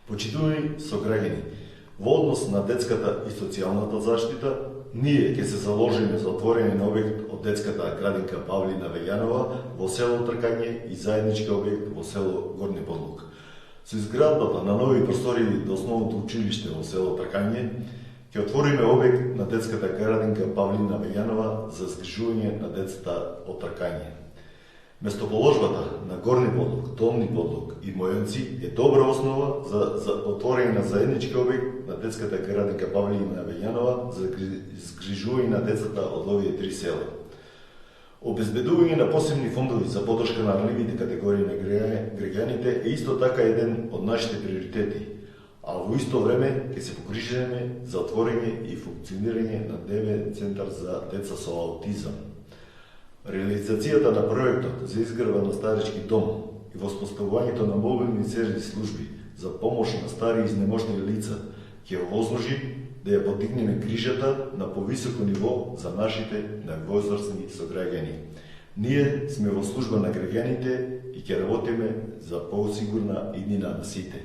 Почитувани сограѓани, во однос на детската и социјалната заштита, ние ќе се заложиме за отворење на објект од детската градинка Павлина Вејанова во село Тркање и заеднички објект во село Горни Подлук. Со изградбата на нови простории до основното училиште во село Тркање, ќе отвориме објект на детската градинка Павлина Вејанова за згрижување на децата од Тркање. Местоположбата на Горни Подлук, Долни Подлук и Мојонци е добра основа за отворење на заеднички објект на детската градинка Павлина Вејанова за згрижување на децата од овие три села. Обезбедување на посебни фондови за поддршка на ранливите категории на граѓаните е исто така еден од нашите приоритети, а во исто време ќе се погрижиме за отворење и функционирање на ДВ центар за деца со аутизам. Реализацијата на проектот за изградба на старички дом и воспоставувањето на мобилни сервис служби за помош на стари и изнемошни лица ќе овозможи да ја подигнеме грижата на повисоко ниво за нашите највозрасни сограѓани. Ние сме во служба на граѓаните и ќе работиме за посигурна иднина на сите.